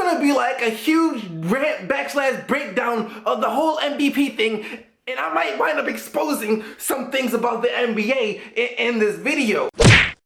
gonna be like a huge rant / breakdown of the whole MVP thing, and I might wind up exposing some things about the NBA in this video.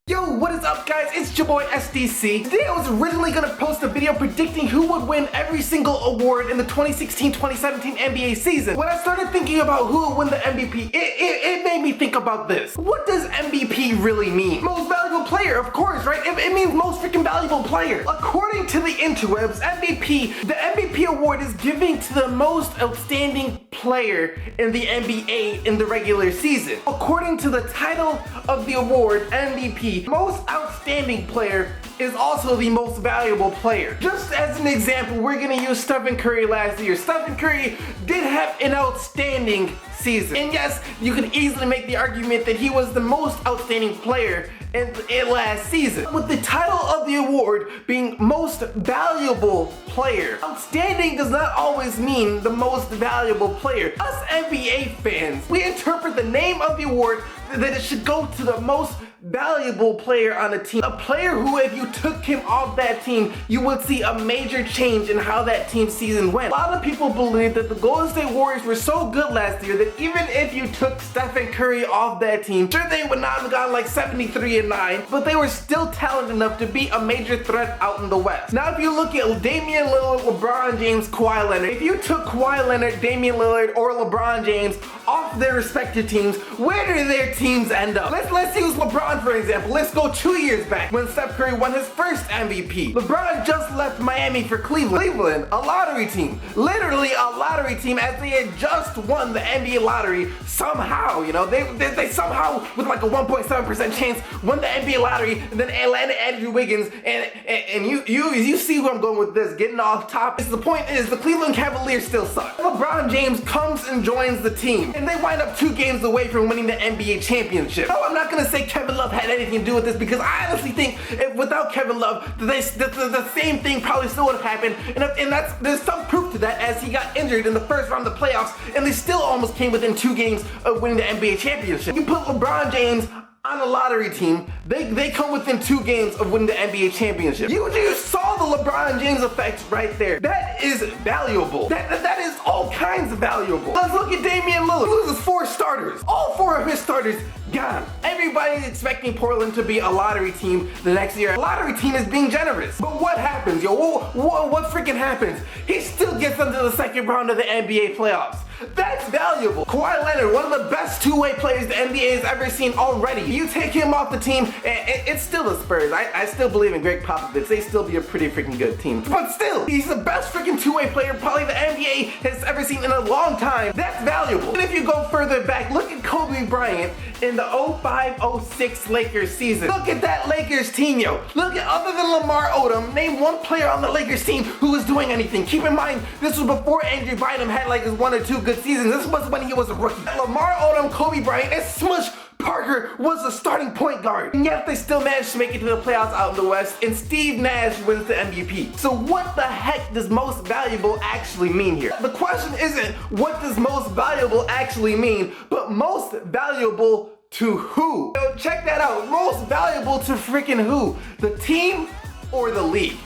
Yo, what is up guys? It's your boy SDC. Today I was originally gonna post a video predicting who would win every single award in the 2016-2017 NBA season. When I started thinking about who would win the MVP, it made me think about this. What does MVP really mean? Most valuable player, of course, right? It means most freaking valuable player. According to the interwebs, the MVP award is given to the most outstanding player in the NBA in the regular season. According to the title of the award, MVP, most outstanding player is also the most valuable player. Just as an example, we're gonna use Stephen Curry last year. Stephen Curry did have an outstanding season. And yes, you can easily make the argument that he was the most outstanding player in last season. With the title of the award being most valuable player, outstanding does not always mean the most valuable player. Us NBA fans, we interpret the name of the award that it should go to the most valuable player on the team. A player who, if you took him off that team, you would see a major change in how that team's season went. A lot of people believe that the Golden State Warriors were so good last year that even if you took Stephen Curry off that team, sure, they would not have gotten like 73-9, but they were still talented enough to be a major threat out in the West. Now, if you look at Damian Lillard, LeBron James, Kawhi Leonard, if you took Kawhi Leonard, Damian Lillard, or LeBron James off their respective teams, where do their teams end up? Let's use LeBron for example. Let's go 2 years back when Steph Curry won his first MVP. LeBron just left Miami for Cleveland. Cleveland, a lottery team. Literally a lottery team, as they had just won the NBA lottery somehow. You know, they somehow, with like a 1.7% chance, won the NBA lottery, and then landed Andrew Wiggins, and you see where I'm going with this, getting off topic. The point is, the Cleveland Cavaliers still suck. LeBron James comes and joins the team, and they wind up 2 games away from winning the NBA championship. No, I'm not gonna say Kevin Love had anything to do with this, because I honestly think if without Kevin Love, the same thing probably still would have happened, and there's some proof to that, as he got injured in the first round of the playoffs, and they still almost came within 2 games of winning the NBA championship. You put LeBron James on a lottery team, they come within 2 games of winning the NBA championship. You saw the LeBron James effect right there. That is valuable. That is all kinds of valuable. Let's look at Damian Lillard. He loses 4 starters. All 4 of his starters gone. Everybody's expecting Portland to be a lottery team the next year. A lottery team is being generous. But what happens, yo? What freaking happens? He still gets into the 2nd round of the NBA playoffs. That's valuable. Kawhi Leonard, one of the best 2-way players the NBA has ever seen already. You take him off the team, and it's still the Spurs. I still believe in Greg Popovich. They still be a pretty freaking good team. But still, he's the best freaking 2-way player probably the NBA has ever seen in a long time. That's valuable. And if you go further back, look at Kobe Bryant in the 05-06 Lakers season. Look at that Lakers team, yo. Look at, other than Lamar Odom, name one player on the Lakers team who was doing anything. Keep in mind, this was before Andrew Bynum had like his 1 or 2 good seasons. This was when he was a rookie. Lamar Odom, Kobe Bryant, and Smush Parker was the starting point guard. And yet they still managed to make it to the playoffs out in the West, and Steve Nash wins the MVP. So what the heck does most valuable actually mean here? The question isn't what does most valuable actually mean, but most valuable to who? So check that out. Most valuable to freaking who? The team or the league?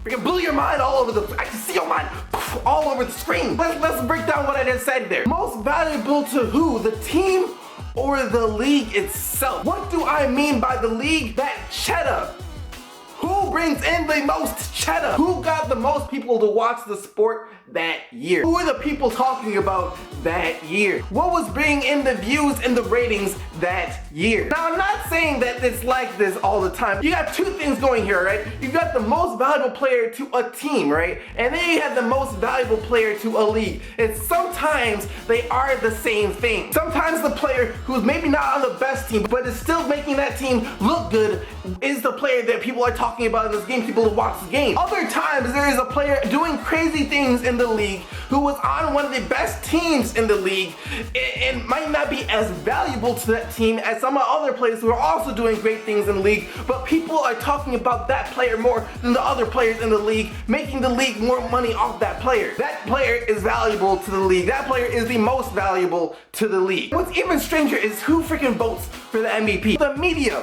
Freaking blew your mind all over I can see your mind all over the screen. Let's break down what I just said there. Most valuable to who? The team or the league itself? What do I mean by the league? That cheddar. Who brings in the most cheddar? Who got the most people to watch the sport that year? Who are the people talking about that year? What was bringing in the views and the ratings that year? Now, I'm not saying that it's like this all the time. You got 2 things going here, right? You got the most valuable player to a team, right? And then you have the most valuable player to a league. And sometimes they are the same thing. Sometimes the player who's maybe not on the best team, but is still making that team look good, is the player that people are talking about in this game, people who watch the game. Other times there is a player doing crazy things in the league who was on one of the best teams in the league and might not be as valuable to that team as some other players who are also doing great things in the league, but people are talking about that player more than the other players in the league, making the league more money off that player. That player is valuable to the league. That player is the most valuable to the league. What's even stranger is who freaking votes for the MVP. The media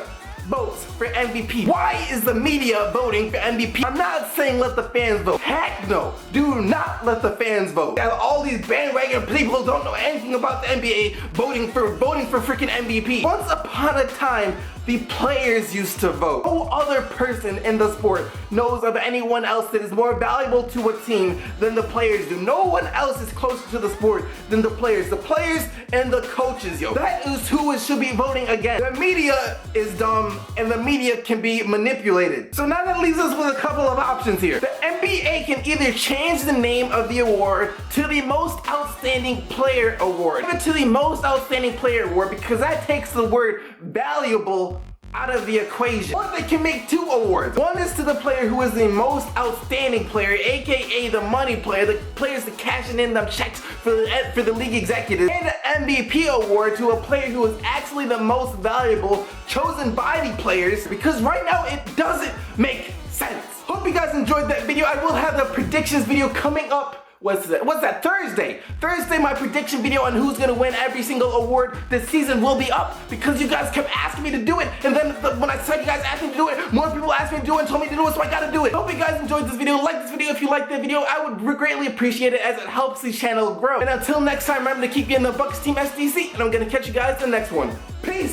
votes for MVP? Why is the media voting for MVP? I'm not saying let the fans vote. Heck no. Do not let the fans vote. Now, all these bandwagon people who don't know anything about the NBA voting for freaking MVP. Once upon a time, the players used to vote. No other person in the sport knows of anyone else that is more valuable to a team than the players do. No one else is closer to the sport than the players. The players and the coaches, yo. That is who it should be voting against. The media is dumb and the media can be manipulated. So now that leaves us with a couple of options here. The NBA can either change the name of the award to the Most Outstanding Player Award. Give it to the Most Outstanding Player Award because that takes the word valuable out of the equation. Or they can make two awards. One is to the player who is the most outstanding player, aka the money player, the players that cashing in them checks for the league executives. And an MVP award to a player who is actually the most valuable, chosen by the players, because right now it doesn't make sense. Hope you guys enjoyed that video. I will have the predictions video coming up. What's that? Thursday, my prediction video on who's gonna win every single award this season will be up because you guys kept asking me to do it, and then when I said you guys asked me to do it, more people asked me to do it and told me to do it, so I gotta do it. Hope you guys enjoyed this video. Like this video if you liked the video. I would greatly appreciate it as it helps the channel grow. And until next time, remember to keep getting the Bucks Team SDC, and I'm gonna catch you guys in the next one.